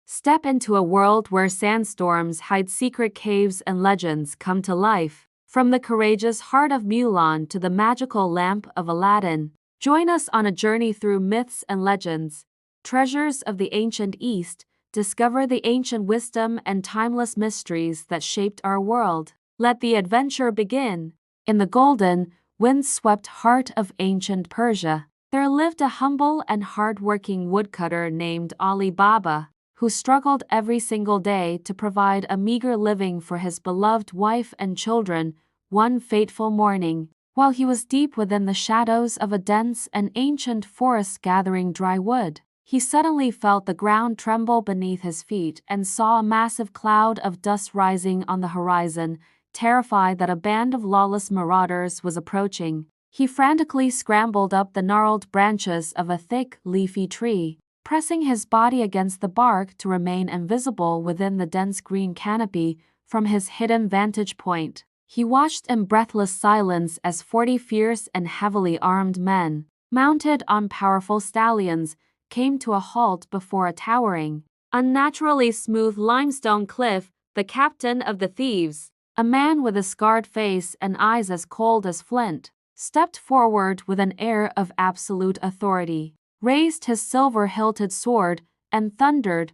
Step into a world where sandstorms hide secret caves and legends come to life. From the courageous heart of Mulan to the magical lamp of Aladdin, join us on a journey through myths and legends, treasures of the ancient East. Discover the ancient wisdom and timeless mysteries that shaped our world. Let the adventure begin. In the golden, wind-swept heart of ancient Persia, there lived a humble and hard-working woodcutter named Ali Baba, who struggled every single day to provide a meager living for his beloved wife and children. One fateful morning, while he was deep within the shadows of a dense and ancient forest gathering dry wood, he suddenly felt the ground tremble beneath his feet and saw a massive cloud of dust rising on the horizon. Terrified that a band of lawless marauders was approaching, he frantically scrambled up the gnarled branches of a thick, leafy tree, pressing his body against the bark to remain invisible within the dense green canopy. From his hidden vantage point, he watched in breathless silence as 40 fierce and heavily armed men, mounted on powerful stallions, came to a halt before a towering, unnaturally smooth limestone cliff. The captain of the thieves, a man with a scarred face and eyes as cold as flint, stepped forward with an air of absolute authority, raised his silver-hilted sword, and thundered,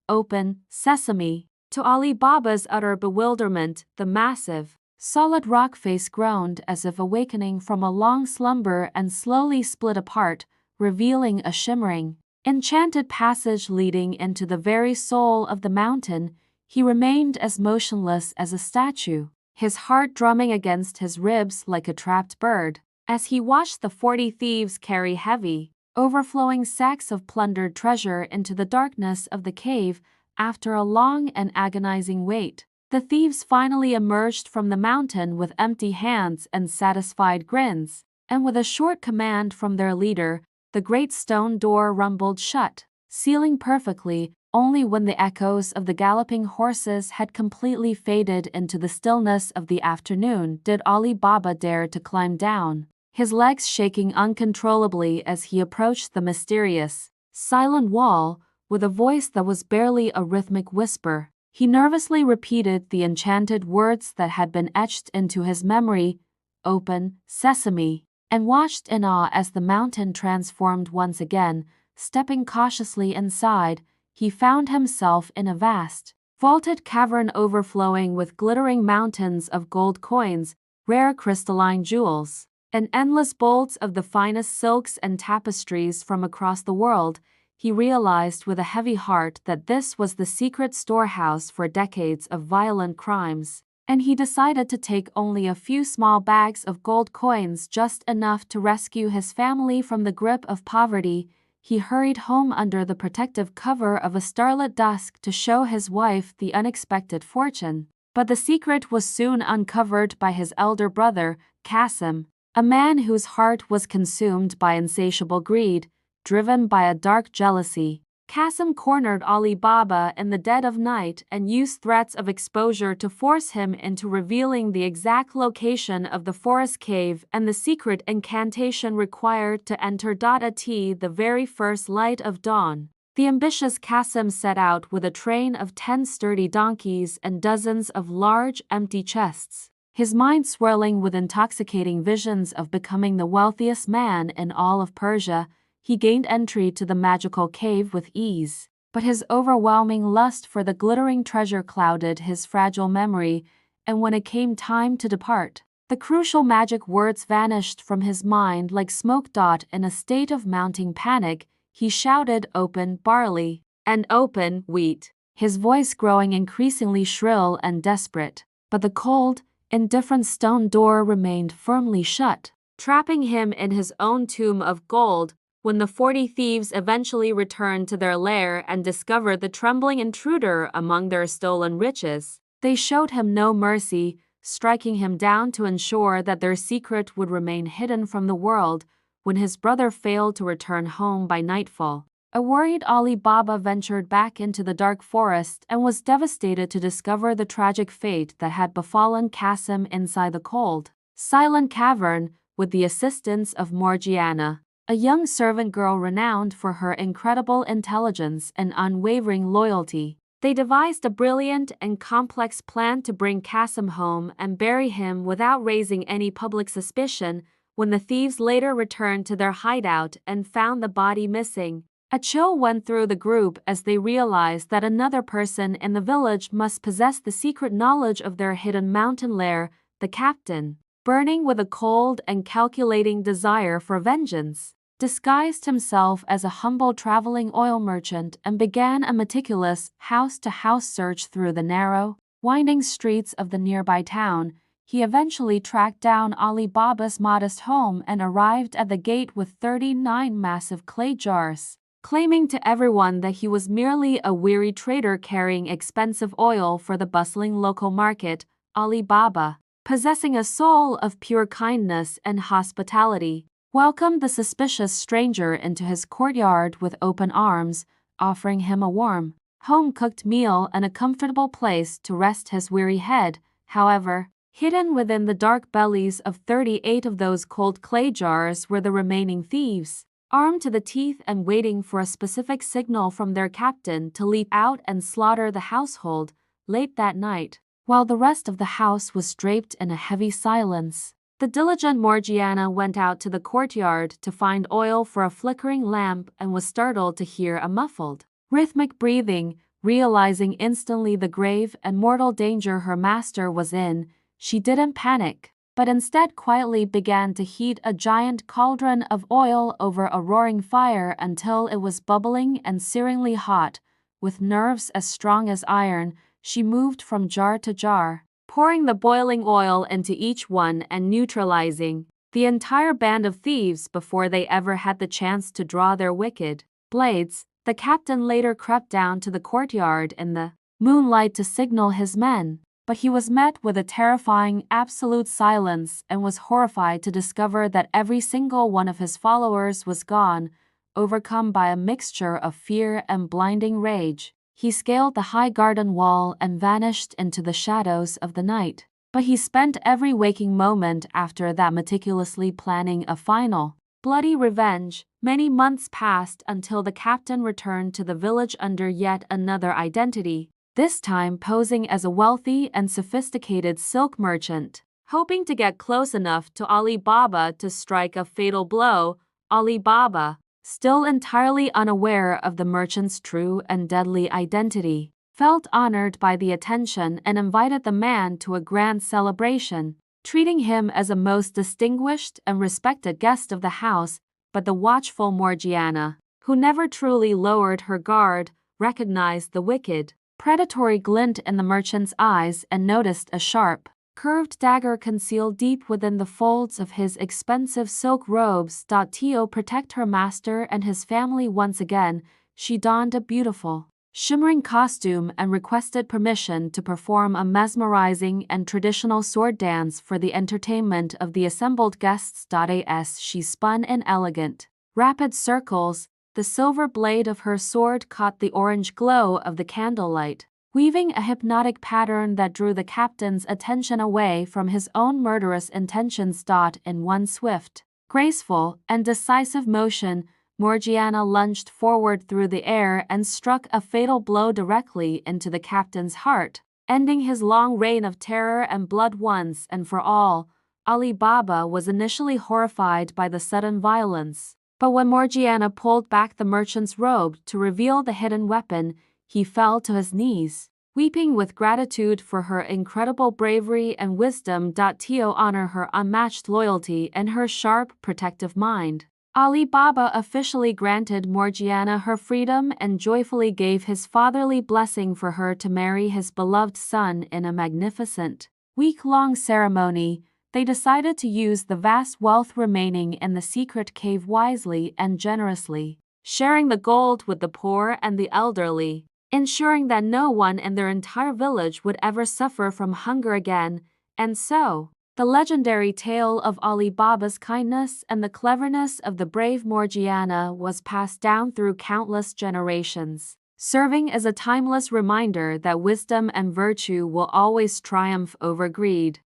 "Open, sesame!" To Ali Baba's utter bewilderment, the massive, solid rock face groaned as if awakening from a long slumber and slowly split apart, revealing a shimmering, enchanted passage leading into the very soul of the mountain. He remained as motionless as a statue, his heart drumming against his ribs like a trapped bird, as he watched the 40 thieves carry heavy, overflowing sacks of plundered treasure into the darkness of the cave. After a long and agonizing wait, the thieves finally emerged from the mountain with empty hands and satisfied grins, and with a short command from their leader, the great stone door rumbled shut, sealing perfectly. Only when the echoes of the galloping horses had completely faded into the stillness of the afternoon did Ali Baba dare to climb down, his legs shaking uncontrollably as he approached the mysterious, silent wall. With a voice that was barely a rhythmic whisper, he nervously repeated the enchanted words that had been etched into his memory, "Open, sesame," and watched in awe as the mountain transformed once again. Stepping cautiously inside, he found himself in a vast, vaulted cavern overflowing with glittering mountains of gold coins, rare crystalline jewels, and endless bolts of the finest silks and tapestries from across the world. He realized with a heavy heart that this was the secret storehouse for decades of violent crimes, and he decided to take only a few small bags of gold coins, just enough to rescue his family from the grip of poverty. He hurried home under the protective cover of a starlit dusk to show his wife the unexpected fortune. But the secret was soon uncovered by his elder brother, Qasim, a man whose heart was consumed by insatiable greed, driven by a dark jealousy. Qasim cornered Ali Baba in the dead of night and used threats of exposure to force him into revealing the exact location of the forest cave and the secret incantation required to enter. At the very first light of dawn, the ambitious Qasim set out with a train of 10 sturdy donkeys and dozens of large, empty chests, his mind swirling with intoxicating visions of becoming the wealthiest man in all of Persia. He gained entry to the magical cave with ease, but his overwhelming lust for the glittering treasure clouded his fragile memory, and when it came time to depart, the crucial magic words vanished from his mind like smoke. In a state of mounting panic, he shouted, "Open, barley, and open, wheat," his voice growing increasingly shrill and desperate. But the cold, indifferent stone door remained firmly shut, trapping him in his own tomb of gold. When the 40 thieves eventually returned to their lair and discovered the trembling intruder among their stolen riches, they showed him no mercy, striking him down to ensure that their secret would remain hidden from the world. When his brother failed to return home by nightfall, a worried Ali Baba ventured back into the dark forest and was devastated to discover the tragic fate that had befallen Qasim inside the cold, silent cavern. With the assistance of Morgiana, a young servant girl renowned for her incredible intelligence and unwavering loyalty. They devised a brilliant and complex plan to bring Qasim home and bury him without raising any public suspicion. When the thieves later returned to their hideout and found the body missing, a chill went through the group as they realized that another person in the village must possess the secret knowledge of their hidden mountain lair. The captain, burning with a cold and calculating desire for vengeance, disguised himself as a humble traveling oil merchant and began a meticulous house-to-house search through the narrow, winding streets of the nearby town. He eventually tracked down Ali Baba's modest home and arrived at the gate with 39 massive clay jars, claiming to everyone that he was merely a weary trader carrying expensive oil for the bustling local market. Ali Baba, possessing a soul of pure kindness and hospitality, welcomed the suspicious stranger into his courtyard with open arms, offering him a warm, home-cooked meal and a comfortable place to rest his weary head. However, hidden within the dark bellies of 38 of those cold clay jars were the remaining thieves, armed to the teeth and waiting for a specific signal from their captain to leap out and slaughter the household. Late that night, while the rest of the house was draped in a heavy silence, the diligent Morgiana went out to the courtyard to find oil for a flickering lamp and was startled to hear a muffled, rhythmic breathing. Realizing instantly the grave and mortal danger her master was in, she didn't panic, but instead quietly began to heat a giant cauldron of oil over a roaring fire until it was bubbling and searingly hot. With nerves as strong as iron, she moved from jar to jar, pouring the boiling oil into each one and neutralizing the entire band of thieves before they ever had the chance to draw their wicked blades. The captain later crept down to the courtyard in the moonlight to signal his men, but he was met with a terrifying absolute silence and was horrified to discover that every single one of his followers was gone. Overcome by a mixture of fear and blinding rage, he scaled the high garden wall and vanished into the shadows of the night. But he spent every waking moment after that meticulously planning a final, bloody revenge. Many months passed until the captain returned to the village under yet another identity, this time posing as a wealthy and sophisticated silk merchant, hoping to get close enough to Ali Baba to strike a fatal blow. Ali Baba, still entirely unaware of the merchant's true and deadly identity, felt honored by the attention and invited the man to a grand celebration, treating him as a most distinguished and respected guest of the house. But the watchful Morgiana, who never truly lowered her guard, recognized the wicked, predatory glint in the merchant's eyes and noticed a sharp, curved dagger concealed deep within the folds of his expensive silk robes. To protect her master and his family once again, she donned a beautiful, shimmering costume and requested permission to perform a mesmerizing and traditional sword dance for the entertainment of the assembled guests. As she spun in elegant, rapid circles, the silver blade of her sword caught the orange glow of the candlelight, weaving a hypnotic pattern that drew the captain's attention away from his own murderous intentions. In one swift, graceful, and decisive motion, Morgiana lunged forward through the air and struck a fatal blow directly into the captain's heart, ending his long reign of terror and blood once and for all. Ali Baba was initially horrified by the sudden violence, but when Morgiana pulled back the merchant's robe to reveal the hidden weapon, he fell to his knees, weeping with gratitude for her incredible bravery and wisdom. To honor her unmatched loyalty and her sharp, protective mind, Ali Baba officially granted Morgiana her freedom and joyfully gave his fatherly blessing for her to marry his beloved son. In a magnificent, week-long ceremony, they decided to use the vast wealth remaining in the secret cave wisely and generously, sharing the gold with the poor and the elderly, ensuring that no one in their entire village would ever suffer from hunger again. And so, the legendary tale of Ali Baba's kindness and the cleverness of the brave Morgiana was passed down through countless generations, serving as a timeless reminder that wisdom and virtue will always triumph over greed.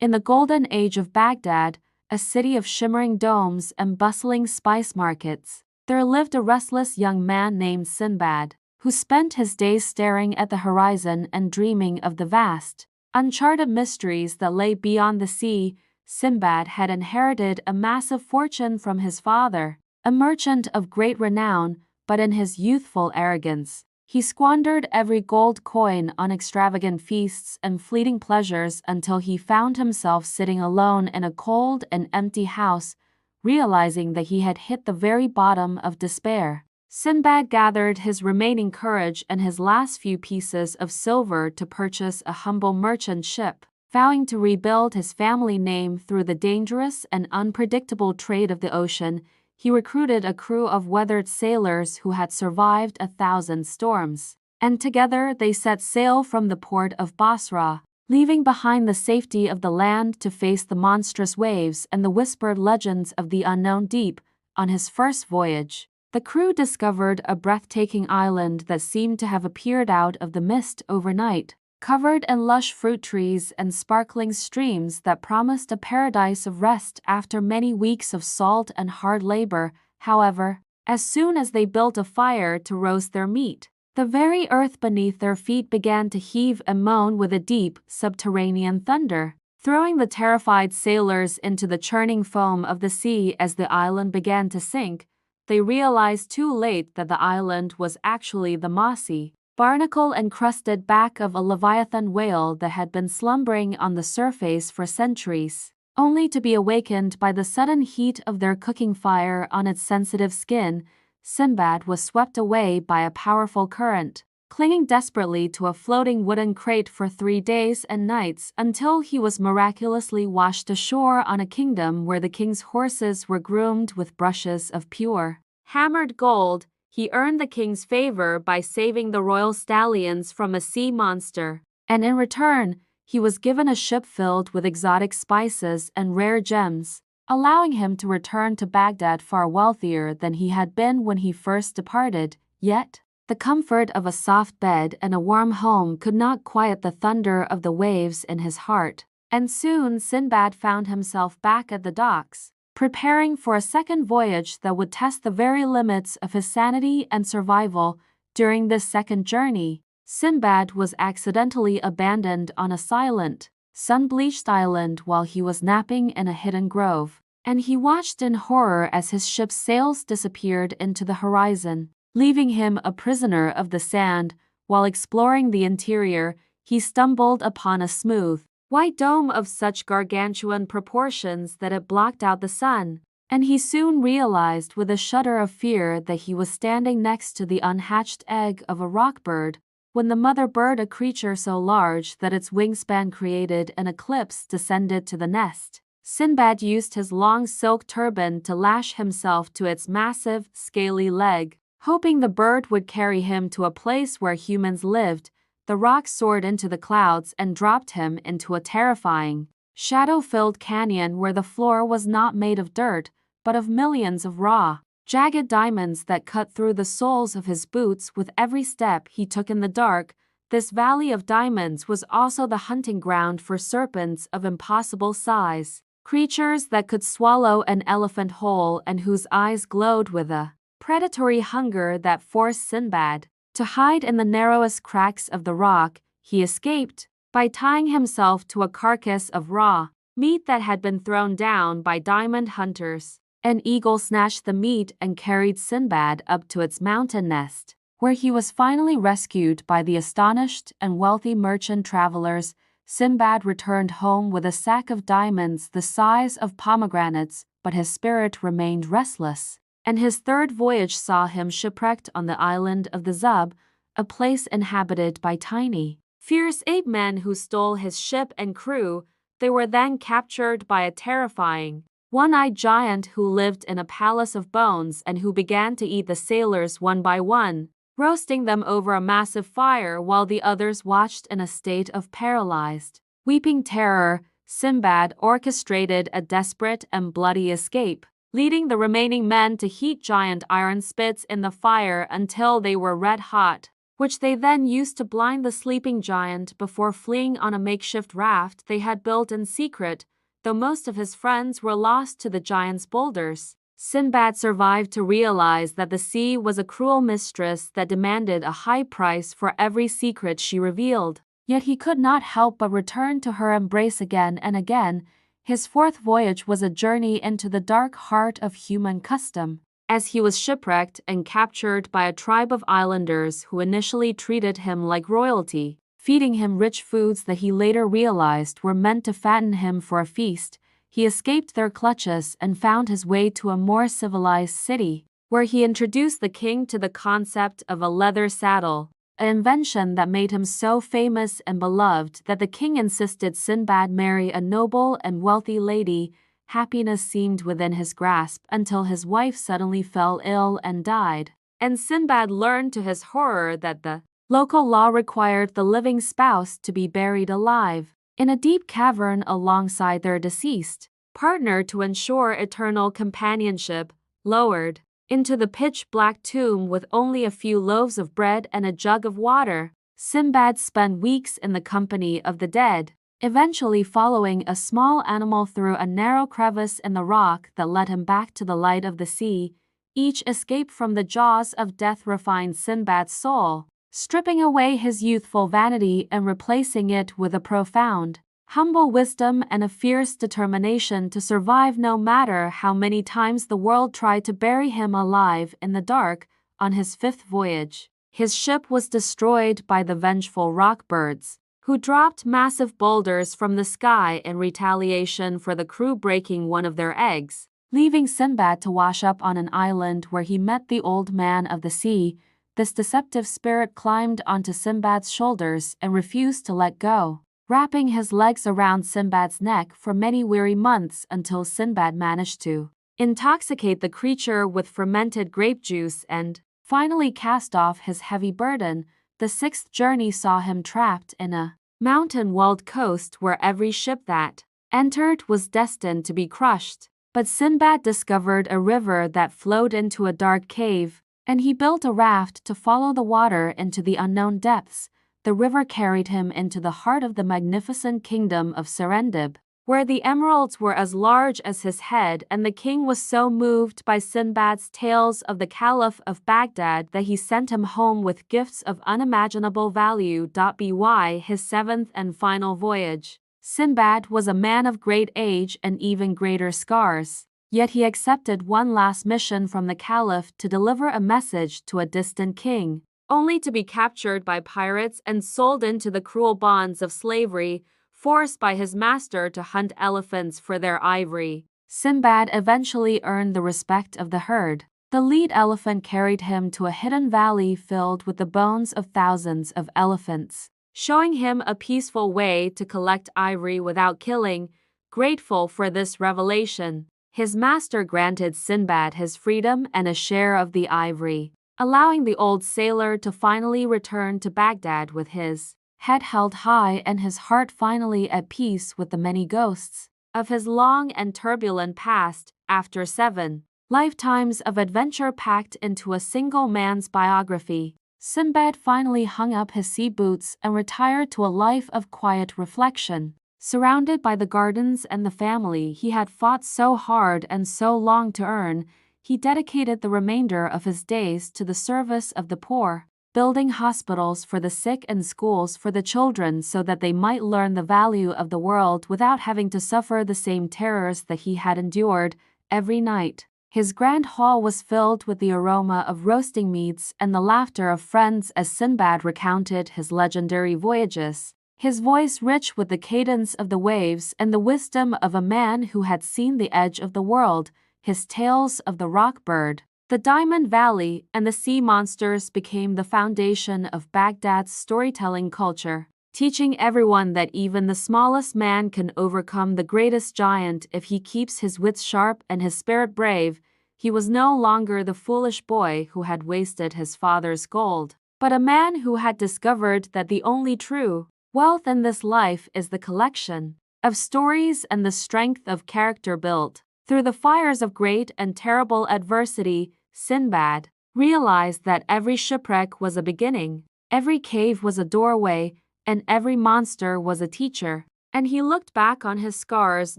In the golden age of Baghdad, a city of shimmering domes and bustling spice markets, there lived a restless young man named Sinbad, who spent his days staring at the horizon and dreaming of the vast, uncharted mysteries that lay beyond the sea. Sinbad had inherited a massive fortune from his father, a merchant of great renown, but in his youthful arrogance, he squandered every gold coin on extravagant feasts and fleeting pleasures until he found himself sitting alone in a cold and empty house, realizing that he had hit the very bottom of despair. Sinbad gathered his remaining courage and his last few pieces of silver to purchase a humble merchant ship, vowing to rebuild his family name through the dangerous and unpredictable trade of the ocean. He recruited a crew of weathered sailors who had survived 1,000 storms, and together they set sail from the port of Basra, leaving behind the safety of the land to face the monstrous waves and the whispered legends of the unknown deep. On his first voyage, the crew discovered a breathtaking island that seemed to have appeared out of the mist overnight, covered in lush fruit trees and sparkling streams that promised a paradise of rest after many weeks of salt and hard labor. However, as soon as they built a fire to roast their meat, the very earth beneath their feet began to heave and moan with a deep, subterranean thunder, throwing the terrified sailors into the churning foam of the sea. As the island began to sink, they realized too late that the island was actually the mossy, barnacle-encrusted back of a leviathan whale that had been slumbering on the surface for centuries, only to be awakened by the sudden heat of their cooking fire on its sensitive skin. Sinbad was swept away by a powerful current, clinging desperately to a floating wooden crate for 3 days and nights until he was miraculously washed ashore on a kingdom where the king's horses were groomed with brushes of pure, hammered gold. He earned the king's favor by saving the royal stallions from a sea monster, and in return, he was given a ship filled with exotic spices and rare gems, allowing him to return to Baghdad far wealthier than he had been when he first departed. Yet, the comfort of a soft bed and a warm home could not quiet the thunder of the waves in his heart, and soon Sinbad found himself back at the docks, preparing for a second voyage that would test the very limits of his sanity and survival. During this second journey, Sinbad was accidentally abandoned on a silent, sun-bleached island while he was napping in a hidden grove, and he watched in horror as his ship's sails disappeared into the horizon, leaving him a prisoner of the sand. While exploring the interior, he stumbled upon a smooth, white dome of such gargantuan proportions that it blocked out the sun, and he soon realized with a shudder of fear that he was standing next to the unhatched egg of a rock bird. When the mother bird, a creature so large that its wingspan created an eclipse, descended to the nest, Sinbad used his long silk turban to lash himself to its massive, scaly leg, hoping the bird would carry him to a place where humans lived. The rock soared into the clouds and dropped him into a terrifying, shadow-filled canyon where the floor was not made of dirt, but of millions of raw, jagged diamonds that cut through the soles of his boots with every step he took in the dark. This valley of diamonds was also the hunting ground for serpents of impossible size, creatures that could swallow an elephant whole and whose eyes glowed with a predatory hunger that forced Sinbad to hide in the narrowest cracks of the rock. He escaped by tying himself to a carcass of raw meat that had been thrown down by diamond hunters. An eagle snatched the meat and carried Sinbad up to its mountain nest, where he was finally rescued by the astonished and wealthy merchant travelers. Sinbad returned home with a sack of diamonds the size of pomegranates, but his spirit remained restless, and his third voyage saw him shipwrecked on the island of the Zub, a place inhabited by tiny, fierce ape men who stole his ship and crew. They were then captured by a terrifying, one-eyed giant who lived in a palace of bones and who began to eat the sailors one by one, roasting them over a massive fire while the others watched in a state of paralyzed, weeping terror. Sinbad orchestrated a desperate and bloody escape, leading the remaining men to heat giant iron spits in the fire until they were red hot, which they then used to blind the sleeping giant before fleeing on a makeshift raft they had built in secret. though most of his friends were lost to the giant's boulders. Sinbad survived to realize that the sea was a cruel mistress that demanded a high price for every secret she revealed. Yet he could not help but return to her embrace again and again. His fourth voyage was a journey into the dark heart of human custom. As he was shipwrecked and captured by a tribe of islanders who initially treated him like royalty, feeding him rich foods that he later realized were meant to fatten him for a feast, he escaped their clutches and found his way to a more civilized city, where he introduced the king to the concept of a leather saddle, an invention that made him so famous and beloved that the king insisted Sinbad marry a noble and wealthy lady. Happiness seemed within his grasp until his wife suddenly fell ill and died, and Sinbad learned to his horror that the local law required the living spouse to be buried alive in a deep cavern alongside their deceased partner to ensure eternal companionship. Lowered into the pitch-black tomb with only a few loaves of bread and a jug of water, Sinbad spent weeks in the company of the dead, eventually following a small animal through a narrow crevice in the rock that led him back to the light of the sea. Each escape from the jaws of death refined Sinbad's soul, stripping away his youthful vanity and replacing it with a profound, humble wisdom and a fierce determination to survive no matter how many times the world tried to bury him alive in the dark. On his fifth voyage, his ship was destroyed by the vengeful rock birds, who dropped massive boulders from the sky in retaliation for the crew breaking one of their eggs, leaving Sinbad to wash up on an island where he met the Old Man of the Sea. This deceptive spirit climbed onto Sinbad's shoulders and refused to let go, wrapping his legs around Sinbad's neck for many weary months until Sinbad managed to intoxicate the creature with fermented grape juice and finally cast off his heavy burden. The sixth journey saw him trapped in a mountain-walled coast where every ship that entered was destined to be crushed. But Sinbad discovered a river that flowed into a dark cave, and he built a raft to follow the water into the unknown depths. The river carried him into the heart of the magnificent kingdom of Serendib, where the emeralds were as large as his head, and the king was so moved by Sinbad's tales of the Caliph of Baghdad that he sent him home with gifts of unimaginable value. By his seventh and final voyage, Sinbad was a man of great age and even greater scars. Yet he accepted one last mission from the Caliph to deliver a message to a distant king, only to be captured by pirates and sold into the cruel bonds of slavery, forced by his master to hunt elephants for their ivory. Sinbad eventually earned the respect of the herd. The lead elephant carried him to a hidden valley filled with the bones of thousands of elephants, showing him a peaceful way to collect ivory without killing. Grateful for this revelation, his master granted Sinbad his freedom and a share of the ivory, allowing the old sailor to finally return to Baghdad with his head held high and his heart finally at peace with the many ghosts of his long and turbulent past. After 7 lifetimes of adventure packed into a single man's biography, Sinbad finally hung up his sea boots and retired to a life of quiet reflection. Surrounded by the gardens and the family he had fought so hard and so long to earn, he dedicated the remainder of his days to the service of the poor, building hospitals for the sick and schools for the children so that they might learn the value of the world without having to suffer the same terrors that he had endured. Every night, his grand hall was filled with the aroma of roasting meats and the laughter of friends as Sinbad recounted his legendary voyages, his voice rich with the cadence of the waves and the wisdom of a man who had seen the edge of the world. His tales of the rock bird, the Diamond Valley, and the sea monsters became the foundation of Baghdad's storytelling culture, teaching everyone that even the smallest man can overcome the greatest giant if he keeps his wits sharp and his spirit brave. He was no longer the foolish boy who had wasted his father's gold, but a man who had discovered that the only true wealth in this life is the collection of stories and the strength of character built through the fires of great and terrible adversity. Sinbad realized that every shipwreck was a beginning, every cave was a doorway, and every monster was a teacher. and he looked back on his scars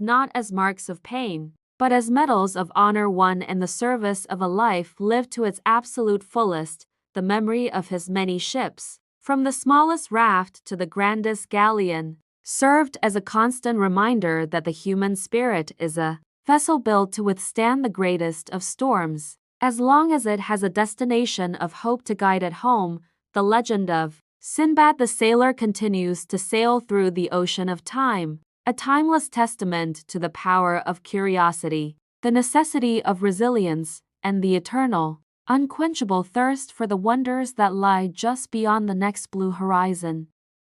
not as marks of pain, but as medals of honor won in the service of a life lived to its absolute fullest. The memory of his many ships, from the smallest raft to the grandest galleon, served as a constant reminder that the human spirit is a vessel built to withstand the greatest of storms. As long as it has a destination of hope to guide it home, the legend of Sinbad the Sailor continues to sail through the ocean of time, a timeless testament to the power of curiosity, the necessity of resilience, and the eternal, unquenchable thirst for the wonders that lie just beyond the next blue horizon.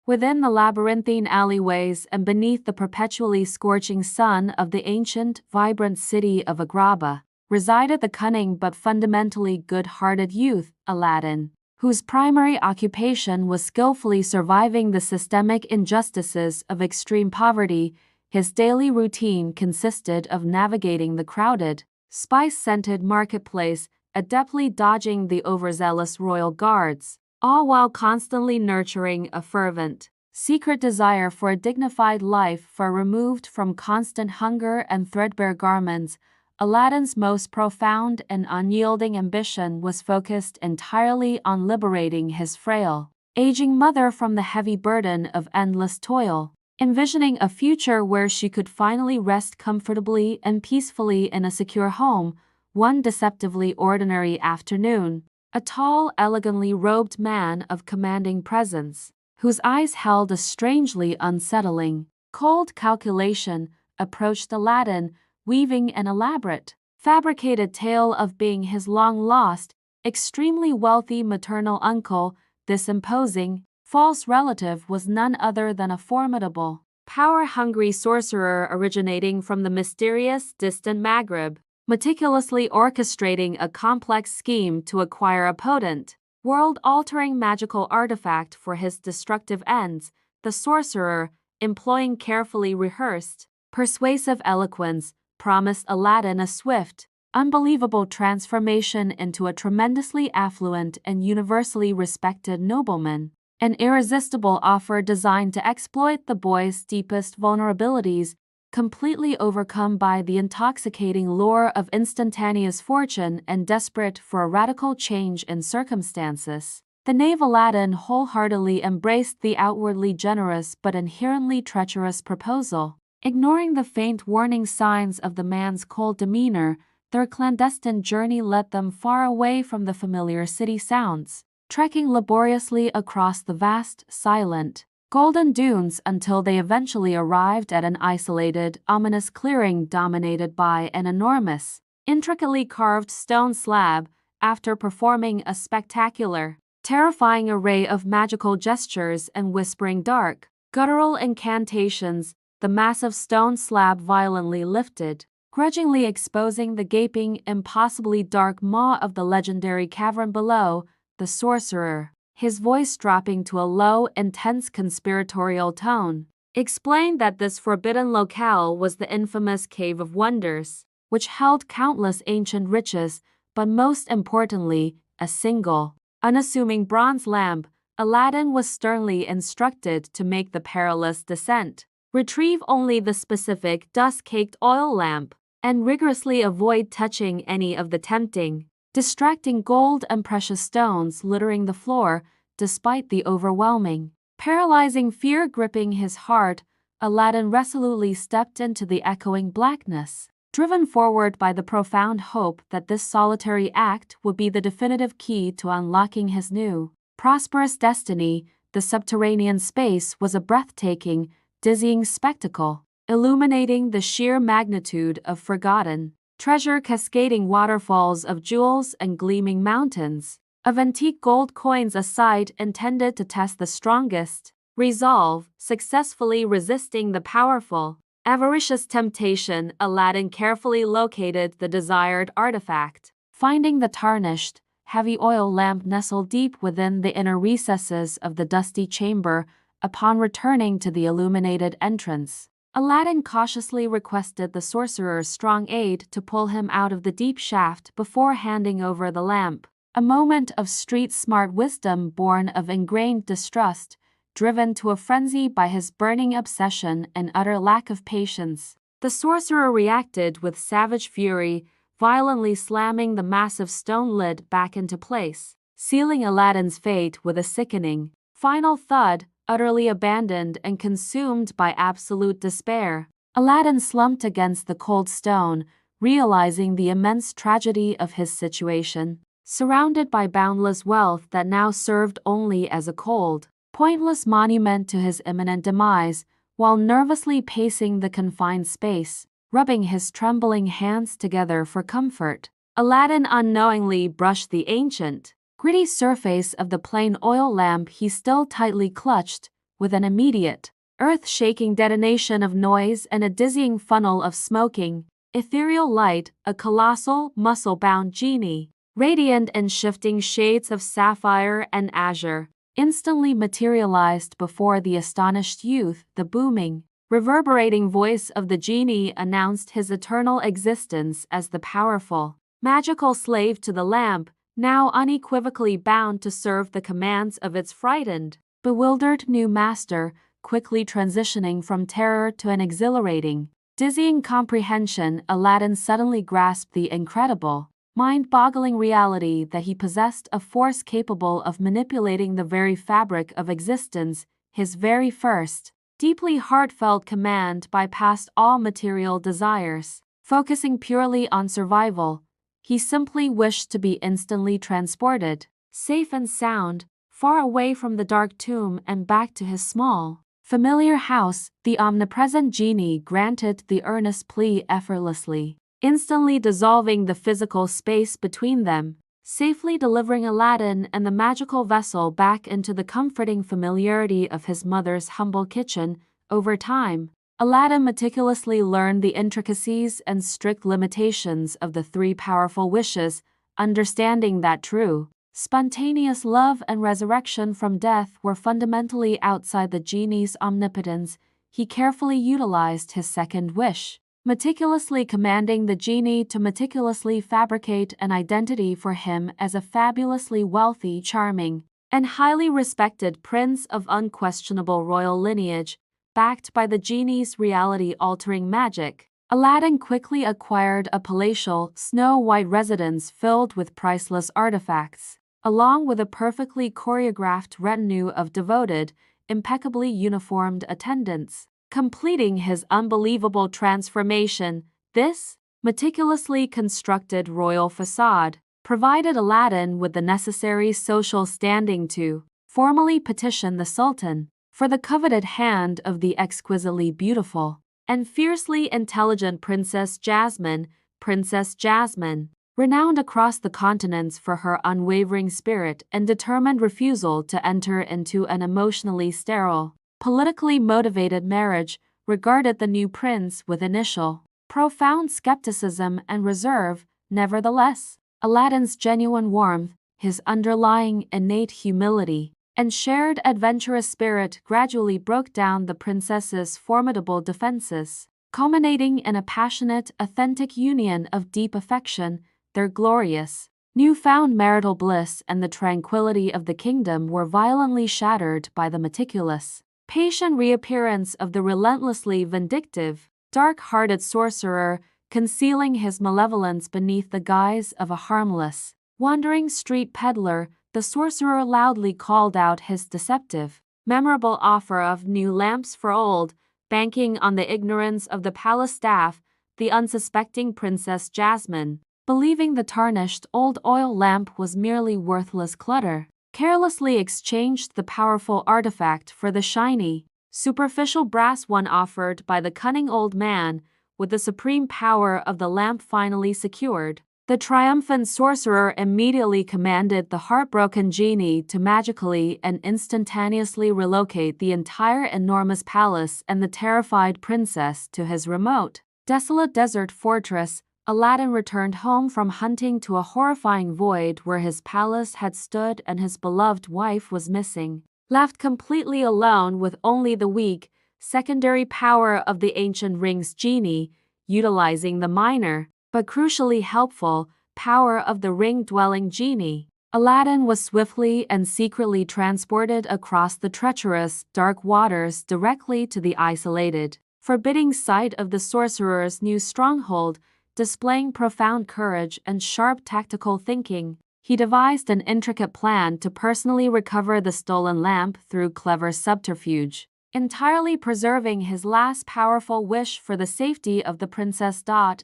Within the labyrinthine alleyways and beneath the perpetually scorching sun of the ancient, vibrant city of Agrabah, resided the cunning but fundamentally good-hearted youth, Aladdin, whose primary occupation was skillfully surviving the systemic injustices of extreme poverty. His daily routine consisted of navigating the crowded, spice-scented marketplace, adeptly dodging the overzealous royal guards, all while constantly nurturing a fervent, secret desire for a dignified life far removed from constant hunger and threadbare garments. Aladdin's most profound and unyielding ambition was focused entirely on liberating his frail, aging mother from the heavy burden of endless toil, envisioning a future where she could finally rest comfortably and peacefully in a secure home. One deceptively ordinary afternoon, a tall, elegantly robed man of commanding presence, whose eyes held a strangely unsettling, cold calculation, approached Aladdin, weaving an elaborate, fabricated tale of being his long-lost, extremely wealthy maternal uncle. This imposing, false relative was none other than a formidable, power-hungry sorcerer originating from the mysterious, distant Maghreb, meticulously orchestrating a complex scheme to acquire a potent, world-altering magical artifact for his destructive ends. The sorcerer, employing carefully rehearsed, persuasive eloquence, promised Aladdin a swift, unbelievable transformation into a tremendously affluent and universally respected nobleman, an irresistible offer designed to exploit the boy's deepest vulnerabilities. Completely overcome by the intoxicating lure of instantaneous fortune and desperate for a radical change in circumstances, the knave Aladdin wholeheartedly embraced the outwardly generous but inherently treacherous proposal. Ignoring the faint warning signs of the man's cold demeanor, their clandestine journey led them far away from the familiar city sounds, trekking laboriously across the vast, silent, golden dunes until they eventually arrived at an isolated, ominous clearing dominated by an enormous, intricately carved stone slab. After performing a spectacular, terrifying array of magical gestures and whispering dark, guttural incantations, the massive stone slab violently lifted, grudgingly exposing the gaping, impossibly dark maw of the legendary cavern below. The sorcerer, his voice dropping to a low, intense conspiratorial tone, explained that this forbidden locale was the infamous Cave of Wonders, which held countless ancient riches, but most importantly, a single, unassuming bronze lamp. Aladdin was sternly instructed to make the perilous descent, retrieve only the specific dust-caked oil lamp, and rigorously avoid touching any of the tempting, distracting gold and precious stones littering the floor. Despite the overwhelming, paralyzing fear gripping his heart, Aladdin resolutely stepped into the echoing blackness, driven forward by the profound hope that this solitary act would be the definitive key to unlocking his new, prosperous destiny. The subterranean space was a breathtaking, dizzying spectacle, illuminating the sheer magnitude of forgotten treasure, cascading waterfalls of jewels and gleaming mountains of antique gold coins, a sight intended to test the strongest resolve. Successfully resisting the powerful, avaricious temptation, Aladdin carefully located the desired artifact, finding the tarnished, heavy oil lamp nestled deep within the inner recesses of the dusty chamber. Upon returning to the illuminated entrance, Aladdin cautiously requested the sorcerer's strong aid to pull him out of the deep shaft before handing over the lamp, a moment of street-smart wisdom born of ingrained distrust. driven to a frenzy by his burning obsession and utter lack of patience. The sorcerer reacted with savage fury, violently slamming the massive stone lid back into place, sealing Aladdin's fate with a sickening, final thud. Utterly abandoned and consumed by absolute despair, Aladdin slumped against the cold stone, realizing the immense tragedy of his situation. Surrounded by boundless wealth that now served only as a cold, pointless monument to his imminent demise, while nervously pacing the confined space, rubbing his trembling hands together for comfort, Aladdin unknowingly brushed the ancient, gritty surface of the plain oil lamp he still tightly clutched, with an immediate, earth-shaking detonation of noise and a dizzying funnel of smoking, ethereal light. A colossal, muscle-bound genie, radiant in shifting shades of sapphire and azure, instantly materialized before the astonished youth. The booming, reverberating voice of the genie announced his eternal existence as the powerful, magical slave to the lamp, now unequivocally bound to serve the commands of its frightened, bewildered new master, quickly transitioning from terror to an exhilarating, dizzying comprehension. Aladdin suddenly grasped the incredible, mind-boggling reality that he possessed a force capable of manipulating the very fabric of existence. His very first, deeply heartfelt command bypassed all material desires, focusing purely on survival. He simply wished to be instantly transported, safe and sound, far away from the dark tomb and back to his small, familiar house. The omnipresent genie granted the earnest plea effortlessly, instantly dissolving the physical space between them, safely delivering Aladdin and the magical vessel back into the comforting familiarity of his mother's humble kitchen. Over time, Aladdin meticulously learned the intricacies and strict limitations of the three powerful wishes, understanding that true, spontaneous love and resurrection from death were fundamentally outside the genie's omnipotence. He carefully utilized his second wish, meticulously commanding the genie to meticulously fabricate an identity for him as a fabulously wealthy, charming, and highly respected prince of unquestionable royal lineage. Backed by the genie's reality-altering magic, Aladdin quickly acquired a palatial, snow-white residence filled with priceless artifacts, along with a perfectly choreographed retinue of devoted, impeccably uniformed attendants. Completing his unbelievable transformation, this meticulously constructed royal facade provided Aladdin with the necessary social standing to formally petition the Sultan for the coveted hand of the exquisitely beautiful and fiercely intelligent Princess Jasmine. Princess Jasmine, renowned across the continents for her unwavering spirit and determined refusal to enter into an emotionally sterile, politically motivated marriage, regarded the new prince with initial, profound skepticism and reserve. Nevertheless, Aladdin's genuine warmth, his underlying innate humility, and shared adventurous spirit gradually broke down the princess's formidable defenses, culminating in a passionate, authentic union of deep affection. Their glorious, newfound marital bliss and the tranquility of the kingdom were violently shattered by the meticulous, patient reappearance of the relentlessly vindictive, dark-hearted sorcerer, concealing his malevolence beneath the guise of a harmless, wandering street peddler. The sorcerer loudly called out his deceptive, memorable offer of new lamps for old, banking on the ignorance of the palace staff. The unsuspecting Princess Jasmine, believing the tarnished old oil lamp was merely worthless clutter, carelessly exchanged the powerful artifact for the shiny, superficial brass one offered by the cunning old man. With the supreme power of the lamp finally secured, the triumphant sorcerer immediately commanded the heartbroken genie to magically and instantaneously relocate the entire enormous palace and the terrified princess to his remote, desolate desert fortress. Aladdin returned home from hunting to a horrifying void where his palace had stood and his beloved wife was missing, left completely alone with only the weak, secondary power of the ancient ring's genie, utilizing the minor, but crucially helpful, power of the ring-dwelling genie. Aladdin was swiftly and secretly transported across the treacherous, dark waters directly to the isolated, forbidding sight of the sorcerer's new stronghold. Displaying profound courage and sharp tactical thinking, he devised an intricate plan to personally recover the stolen lamp through clever subterfuge, entirely preserving his last powerful wish for the safety of the Princess.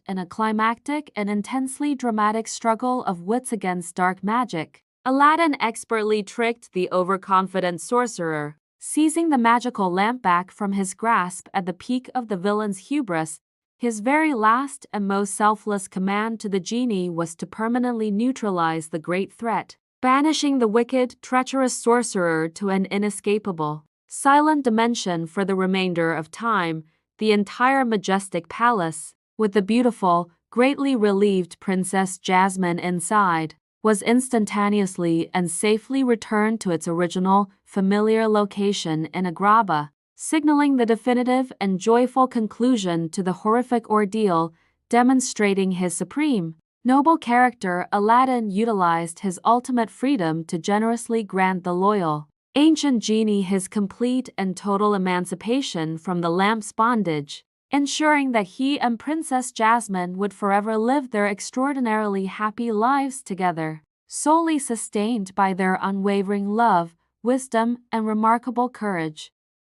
In a climactic and intensely dramatic struggle of wits against dark magic, Aladdin expertly tricked the overconfident sorcerer, seizing the magical lamp back from his grasp at the peak of the villain's hubris. His very last and most selfless command to the genie was to permanently neutralize the great threat, banishing the wicked, treacherous sorcerer to an inescapable, silent dimension for the remainder of time. The entire majestic palace, with the beautiful, greatly relieved Princess Jasmine inside, was instantaneously and safely returned to its original, familiar location in Agrabah, signaling the definitive and joyful conclusion to the horrific ordeal. Demonstrating his supreme, noble character, Aladdin utilized his ultimate freedom to generously grant the loyal, ancient genie his complete and total emancipation from the lamp's bondage, ensuring that he and Princess Jasmine would forever live their extraordinarily happy lives together, solely sustained by their unwavering love, wisdom, and remarkable courage.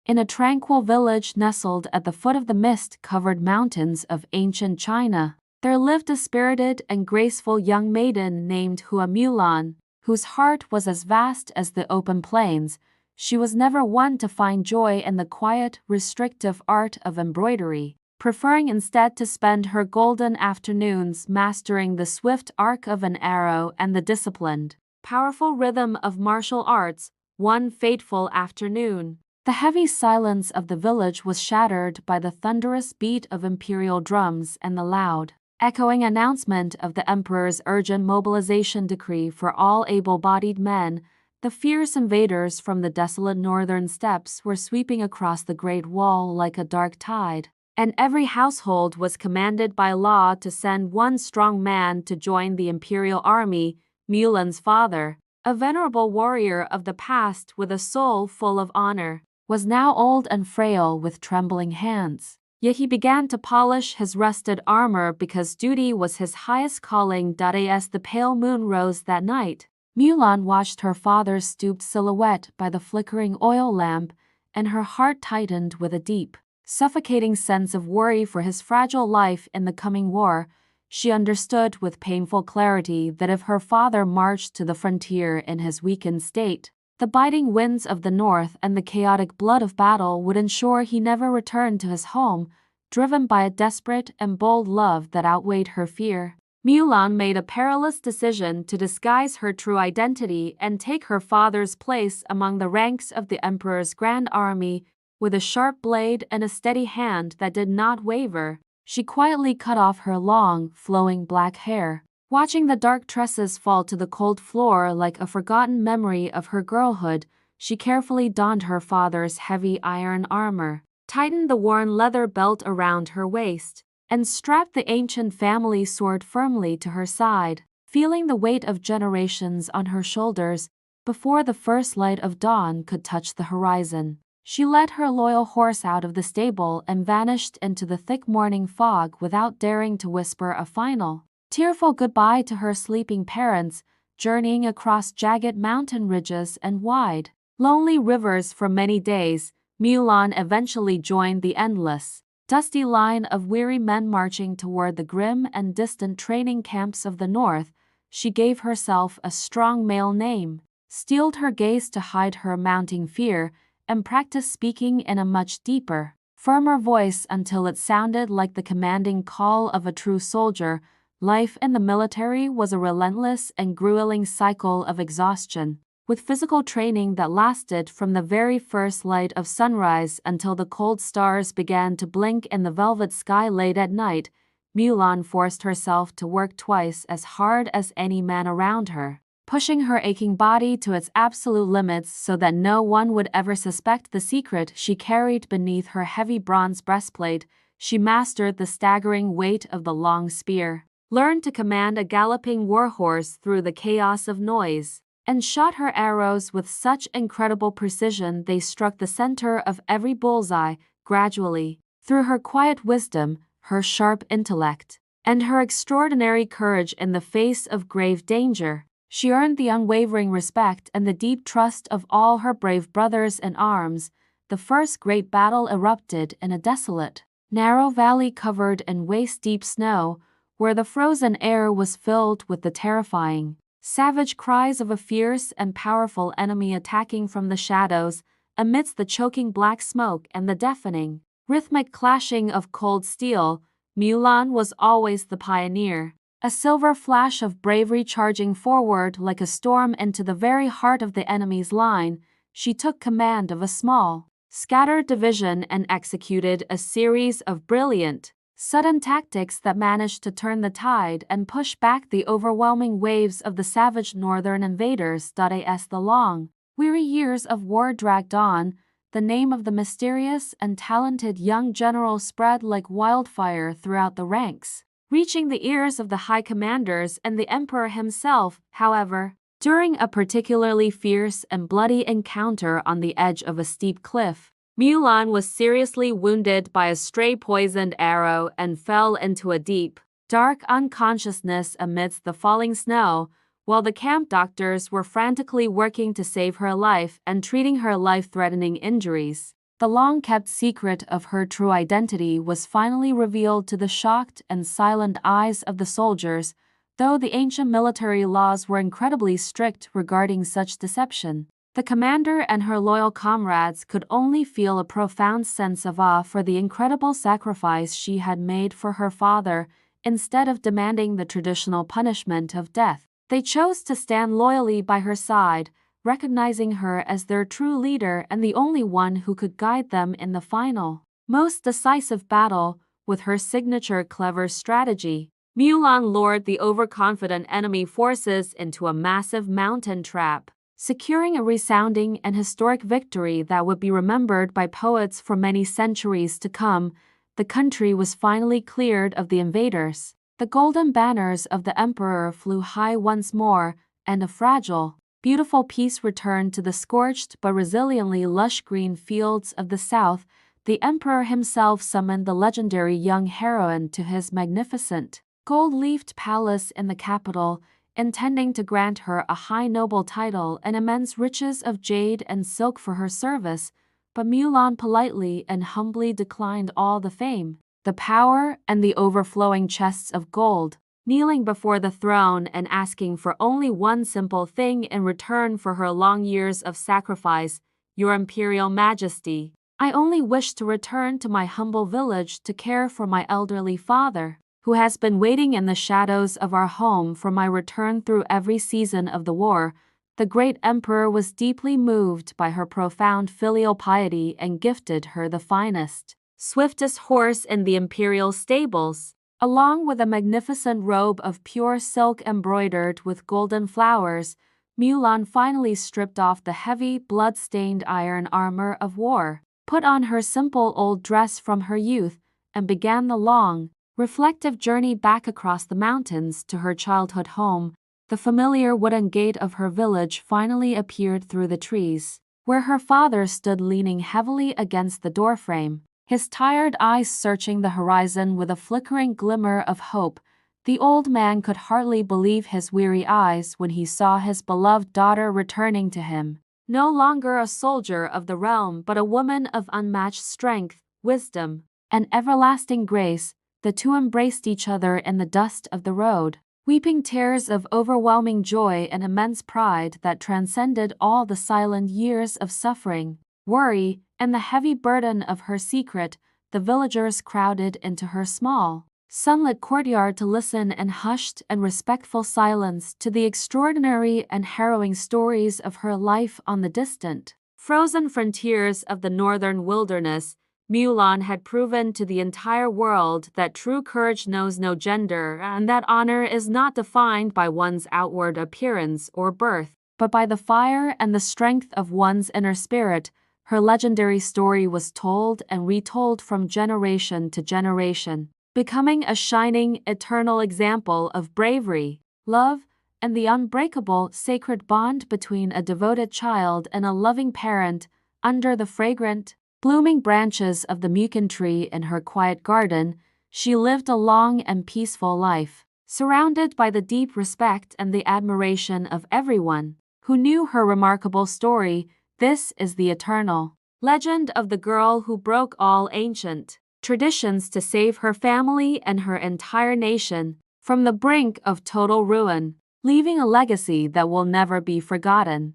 In a tranquil village nestled at the foot of the mist-covered mountains of ancient China, there lived a spirited and graceful young maiden named Mulan, whose heart was as vast as the open plains. She was never one to find joy in the quiet, restrictive art of embroidery, preferring instead to spend her golden afternoons mastering the swift arc of an arrow and the disciplined, powerful rhythm of martial arts. One fateful afternoon, the heavy silence of the village was shattered by the thunderous beat of imperial drums and the loud, echoing announcement of the emperor's urgent mobilization decree for all able-bodied men. The fierce invaders from the desolate northern steppes were sweeping across the Great Wall like a dark tide, and every household was commanded by law to send one strong man to join the imperial army. Mulan's father, a venerable warrior of the past with a soul full of honor, was now old and frail with trembling hands. Yet he began to polish his rusted armor because duty was his highest calling. As the pale moon rose that night, Mulan watched her father's stooped silhouette by the flickering oil lamp, and her heart tightened with a deep, suffocating sense of worry for his fragile life in the coming war. She understood with painful clarity that if her father marched to the frontier in his weakened state, the biting winds of the north and the chaotic blood of battle would ensure he never returned to his home. Driven by a desperate and bold love that outweighed her fear, Mulan made a perilous decision to disguise her true identity and take her father's place among the ranks of the emperor's grand army. With a sharp blade and a steady hand that did not waver, she quietly cut off her long, flowing black hair. Watching the dark tresses fall to the cold floor like a forgotten memory of her girlhood, she carefully donned her father's heavy iron armor, tightened the worn leather belt around her waist, and strapped the ancient family sword firmly to her side. Feeling the weight of generations on her shoulders, before the first light of dawn could touch the horizon, she led her loyal horse out of the stable and vanished into the thick morning fog without daring to whisper a final, tearful goodbye to her sleeping parents. Journeying across jagged mountain ridges and wide, lonely rivers for many days, Mulan eventually joined the endless, dusty line of weary men marching toward the grim and distant training camps of the north. She gave herself a strong male name, steeled her gaze to hide her mounting fear, and practiced speaking in a much deeper, firmer voice until it sounded like the commanding call of a true soldier. Life in the military was a relentless and grueling cycle of exhaustion, with physical training that lasted from the very first light of sunrise until the cold stars began to blink in the velvet sky late at night. Mulan forced herself to work twice as hard as any man around her, pushing her aching body to its absolute limits so that no one would ever suspect the secret she carried beneath her heavy bronze breastplate. She mastered the staggering weight of the long spear, learned to command a galloping warhorse through the chaos of noise, and shot her arrows with such incredible precision they struck the center of every bullseye. Gradually, through her quiet wisdom, her sharp intellect, and her extraordinary courage in the face of grave danger, she earned the unwavering respect and the deep trust of all her brave brothers in arms. The first great battle erupted in a desolate, narrow valley covered in waist-deep snow, where the frozen air was filled with the terrifying, savage cries of a fierce and powerful enemy attacking from the shadows. Amidst the choking black smoke and the deafening, rhythmic clashing of cold steel, Mulan was always the pioneer, a silver flash of bravery charging forward like a storm into the very heart of the enemy's line. She took command of a small, scattered division and executed a series of brilliant, sudden tactics that managed to turn the tide and push back the overwhelming waves of the savage northern invaders. As the long, weary years of war dragged on, the name of the mysterious and talented young general spread like wildfire throughout the ranks, reaching the ears of the high commanders and the emperor himself. However, during a particularly fierce and bloody encounter on the edge of a steep cliff, Mulan was seriously wounded by a stray poisoned arrow and fell into a deep, dark unconsciousness amidst the falling snow, while the camp doctors were frantically working to save her life and treating her life-threatening injuries. The long-kept secret of her true identity was finally revealed to the shocked and silent eyes of the soldiers, though the ancient military laws were incredibly strict regarding such deception. The commander and her loyal comrades could only feel a profound sense of awe for the incredible sacrifice she had made for her father. Instead of demanding the traditional punishment of death, they chose to stand loyally by her side, recognizing her as their true leader and the only one who could guide them in the final, most decisive battle. With her signature clever strategy, Mulan lured the overconfident enemy forces into a massive mountain trap, securing a resounding and historic victory that would be remembered by poets for many centuries to come. The country was finally cleared of the invaders. The golden banners of the emperor flew high once more, and a fragile, beautiful peace returned to the scorched but resiliently lush green fields of the south. The emperor himself summoned the legendary young heroine to his magnificent, gold-leafed palace in the capital, intending to grant her a high noble title and immense riches of jade and silk for her service. But Mulan politely and humbly declined all the fame, the power, and the overflowing chests of gold, kneeling before the throne and asking for only one simple thing in return for her long years of sacrifice. Your Imperial Majesty, I only wish to return to my humble village to care for my elderly father, who has been waiting in the shadows of our home for my return through every season of the war. The great emperor was deeply moved by her profound filial piety and gifted her the finest, swiftest horse in the imperial stables, along with a magnificent robe of pure silk embroidered with golden flowers. Mulan finally stripped off the heavy, blood-stained iron armor of war, put on her simple old dress from her youth, and began the long, reflective journey back across the mountains to her childhood home. The familiar wooden gate of her village finally appeared through the trees, where her father stood leaning heavily against the doorframe, his tired eyes searching the horizon with a flickering glimmer of hope. The old man could hardly believe his weary eyes when he saw his beloved daughter returning to him, no longer a soldier of the realm but a woman of unmatched strength, wisdom, and everlasting grace. The two embraced each other in the dust of the road, weeping tears of overwhelming joy and immense pride that transcended all the silent years of suffering, worry, and the heavy burden of her secret. The villagers crowded into her small, sunlit courtyard to listen in hushed and respectful silence to the extraordinary and harrowing stories of her life on the distant, frozen frontiers of the northern wilderness. Mulan had proven to the entire world that true courage knows no gender and that honor is not defined by one's outward appearance or birth, but by the fire and the strength of one's inner spirit. Her legendary story was told and retold from generation to generation, becoming a shining, eternal example of bravery, love, and the unbreakable, sacred bond between a devoted child and a loving parent. Under the fragrant, blooming branches of the mucan tree in her quiet garden, she lived a long and peaceful life, surrounded by the deep respect and the admiration of everyone who knew her remarkable story. This is the eternal legend of the girl who broke all ancient traditions to save her family and her entire nation from the brink of total ruin, leaving a legacy that will never be forgotten.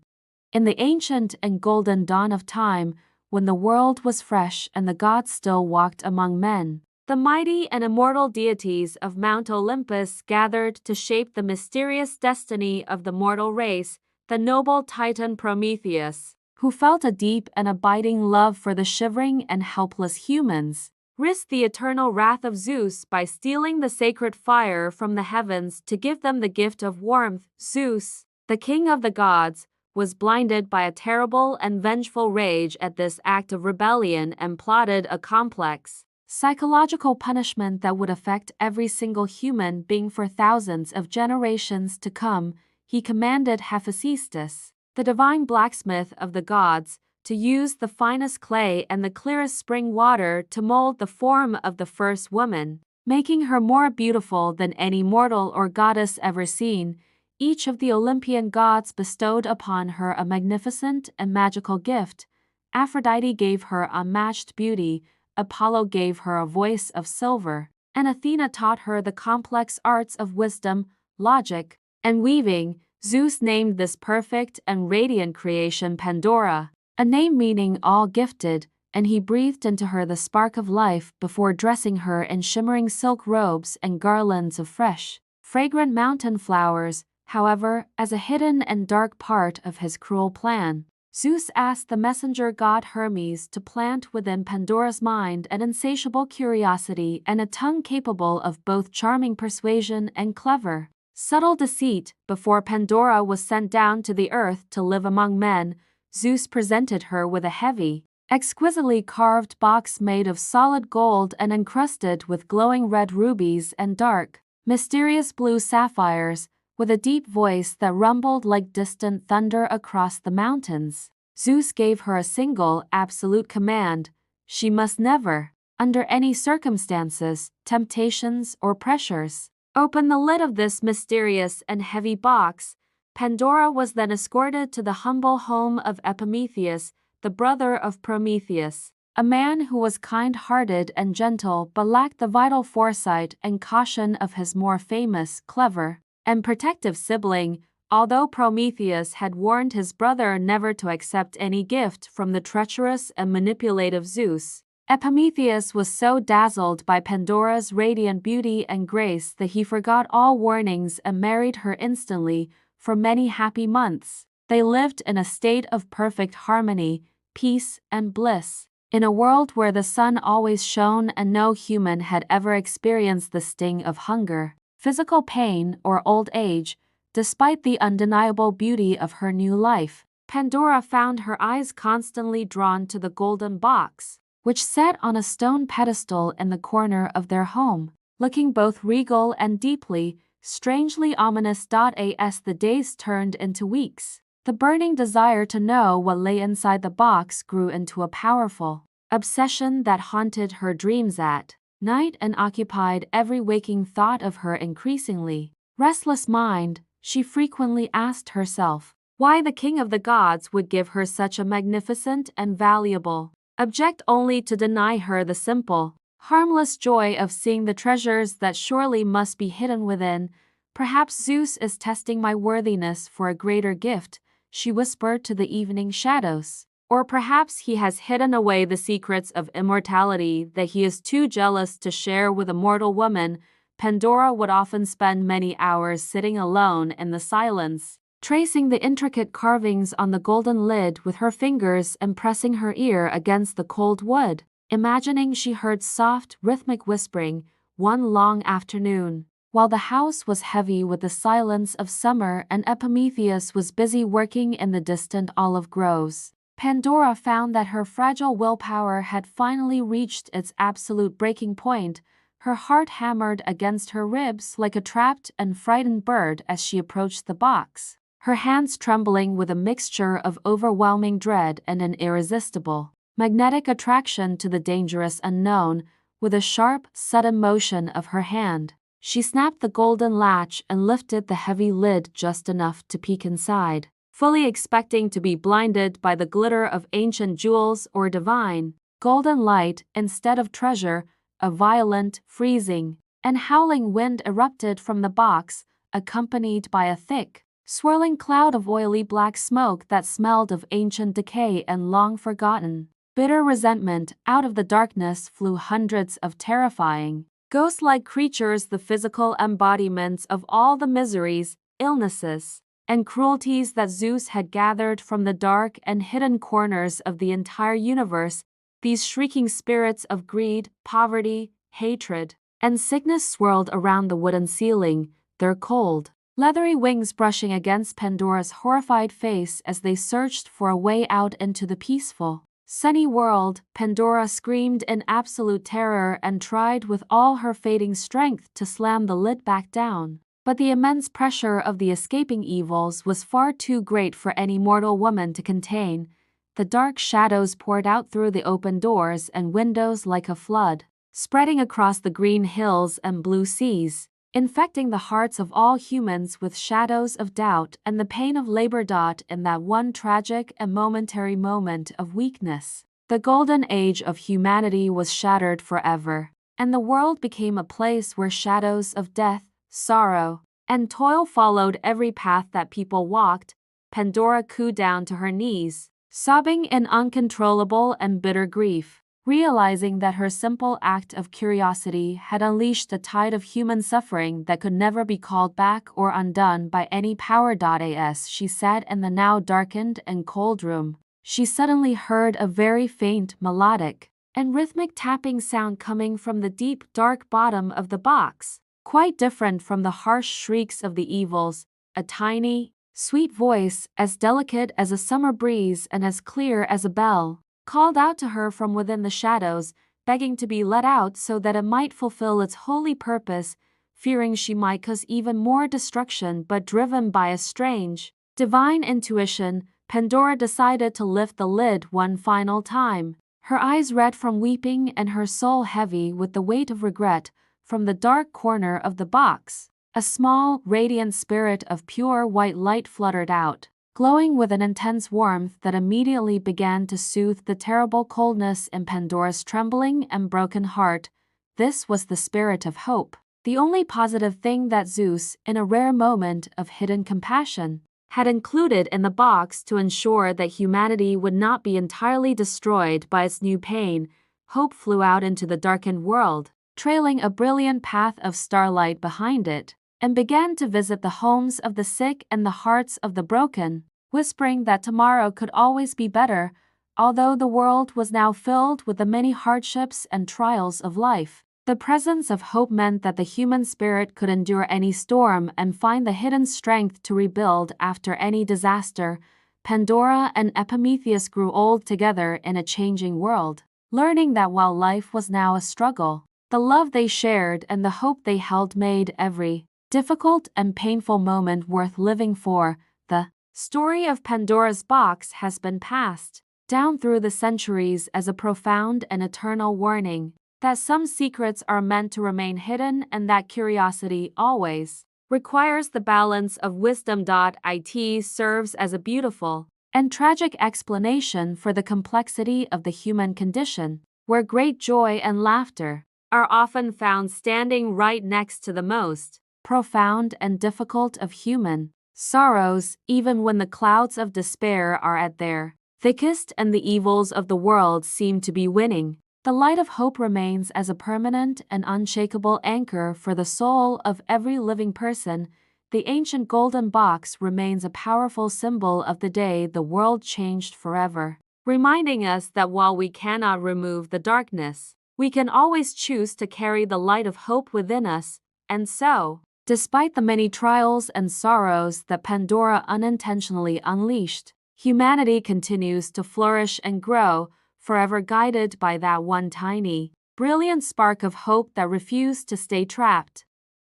In the ancient and golden dawn of time, when the world was fresh and the gods still walked among men, the mighty and immortal deities of Mount Olympus gathered to shape the mysterious destiny of the mortal race. The noble Titan Prometheus, who felt a deep and abiding love for the shivering and helpless humans, risked the eternal wrath of Zeus by stealing the sacred fire from the heavens to give them the gift of warmth. Zeus, the king of the gods, was blinded by a terrible and vengeful rage at this act of rebellion and plotted a complex, psychological punishment that would affect every single human being for thousands of generations to come. He commanded Hephaestus, the divine blacksmith of the gods, to use the finest clay and the clearest spring water to mold the form of the first woman, making her more beautiful than any mortal or goddess ever seen. Each of the Olympian gods bestowed upon her a magnificent and magical gift. Aphrodite gave her unmatched beauty, Apollo gave her a voice of silver, and Athena taught her the complex arts of wisdom, logic, and weaving. Zeus named this perfect and radiant creation Pandora, a name meaning all gifted, and he breathed into her the spark of life before dressing her in shimmering silk robes and garlands of fresh, fragrant mountain flowers. However, as a hidden and dark part of his cruel plan, Zeus asked the messenger god Hermes to plant within Pandora's mind an insatiable curiosity and a tongue capable of both charming persuasion and clever, subtle deceit. Before Pandora was sent down to the earth to live among men, Zeus presented her with a heavy, exquisitely carved box made of solid gold and encrusted with glowing red rubies and dark, mysterious blue sapphires. With a deep voice that rumbled like distant thunder across the mountains, Zeus gave her a single, absolute command: she must never, under any circumstances, temptations, or pressures, open the lid of this mysterious and heavy box. Pandora was then escorted to the humble home of Epimetheus, the brother of Prometheus, a man who was kind-hearted and gentle but lacked the vital foresight and caution of his more famous, clever, and protective sibling. Although Prometheus had warned his brother never to accept any gift from the treacherous and manipulative Zeus, Epimetheus was so dazzled by Pandora's radiant beauty and grace that he forgot all warnings and married her instantly. For many happy months, they lived in a state of perfect harmony, peace, and bliss, in a world where the sun always shone and no human had ever experienced the sting of hunger, physical pain, or old age. Despite the undeniable beauty of her new life, Pandora found her eyes constantly drawn to the golden box, which sat on a stone pedestal in the corner of their home, looking both regal and deeply, strangely ominous. As the days turned into weeks, the burning desire to know what lay inside the box grew into a powerful obsession that haunted her dreams at night and occupied every waking thought of her increasingly restless mind. She frequently asked herself why the king of the gods would give her such a magnificent and valuable object only to deny her the simple, harmless joy of seeing the treasures that surely must be hidden within. Perhaps Zeus is testing my worthiness for a greater gift, she whispered to the evening shadows. Or perhaps he has hidden away the secrets of immortality that he is too jealous to share with a mortal woman. Pandora would often spend many hours sitting alone in the silence, tracing the intricate carvings on the golden lid with her fingers and pressing her ear against the cold wood, imagining she heard soft, rhythmic whispering. One long afternoon, while the house was heavy with the silence of summer and Epimetheus was busy working in the distant olive groves, Pandora found that her fragile willpower had finally reached its absolute breaking point. Her heart hammered against her ribs like a trapped and frightened bird as she approached the box, her hands trembling with a mixture of overwhelming dread and an irresistible, magnetic attraction to the dangerous unknown. With a sharp, sudden motion of her hand, she snapped the golden latch and lifted the heavy lid just enough to peek inside, fully expecting to be blinded by the glitter of ancient jewels or divine, golden light instead of treasure. A violent, freezing, and howling wind erupted from the box, accompanied by a thick, swirling cloud of oily black smoke that smelled of ancient decay and long-forgotten, bitter resentment. Out of the darkness flew hundreds of terrifying, ghost-like creatures, the physical embodiments of all the miseries, illnesses, and cruelties that Zeus had gathered from the dark and hidden corners of the entire universe. These shrieking spirits of greed, poverty, hatred, and sickness swirled around the wooden ceiling, their cold, leathery wings brushing against Pandora's horrified face as they searched for a way out into the peaceful, sunny world. Pandora screamed in absolute terror and tried with all her fading strength to slam the lid back down. But the immense pressure of the escaping evils was far too great for any mortal woman to contain. The dark shadows poured out through the open doors and windows like a flood, spreading across the green hills and blue seas, infecting the hearts of all humans with shadows of doubt and the pain of labor. In that one tragic and momentary moment of weakness, the golden age of humanity was shattered forever, and the world became a place where shadows of death, sorrow, and toil followed every path that people walked. Pandora cooed down to her knees, sobbing in uncontrollable and bitter grief, realizing that her simple act of curiosity had unleashed a tide of human suffering that could never be called back or undone by any power. As she sat in the now darkened and cold room, she suddenly heard a very faint, melodic, and rhythmic tapping sound coming from the deep, dark bottom of the box, quite different from the harsh shrieks of the evils. A tiny, sweet voice, as delicate as a summer breeze and as clear as a bell, called out to her from within the shadows, begging to be let out so that it might fulfill its holy purpose. Fearing she might cause even more destruction, but driven by a strange, divine intuition, Pandora decided to lift the lid one final time, her eyes red from weeping and her soul heavy with the weight of regret. From the dark corner of the box, a small, radiant spirit of pure white light fluttered out, glowing with an intense warmth that immediately began to soothe the terrible coldness in Pandora's trembling and broken heart. This was the spirit of hope, the only positive thing that Zeus, in a rare moment of hidden compassion, had included in the box to ensure that humanity would not be entirely destroyed by its new pain. Hope flew out into the darkened world, trailing a brilliant path of starlight behind it, and began to visit the homes of the sick and the hearts of the broken, whispering that tomorrow could always be better. Although the world was now filled with the many hardships and trials of life, the presence of hope meant that the human spirit could endure any storm and find the hidden strength to rebuild after any disaster. Pandora and Epimetheus grew old together in a changing world, learning that while life was now a struggle, the love they shared and the hope they held made every difficult and painful moment worth living for. The story of Pandora's box has been passed down through the centuries as a profound and eternal warning that some secrets are meant to remain hidden and that curiosity always requires the balance of wisdom. It serves as a beautiful and tragic explanation for the complexity of the human condition, where great joy and laughter are often found standing right next to the most profound and difficult of human sorrows. Even when the clouds of despair are at their thickest and the evils of the world seem to be winning, the light of hope remains as a permanent and unshakable anchor for the soul of every living person. The ancient golden box remains a powerful symbol of the day the world changed forever, reminding us that while we cannot remove the darkness, we can always choose to carry the light of hope within us. And so, despite the many trials and sorrows that Pandora unintentionally unleashed, humanity continues to flourish and grow, forever guided by that one tiny, brilliant spark of hope that refused to stay trapped.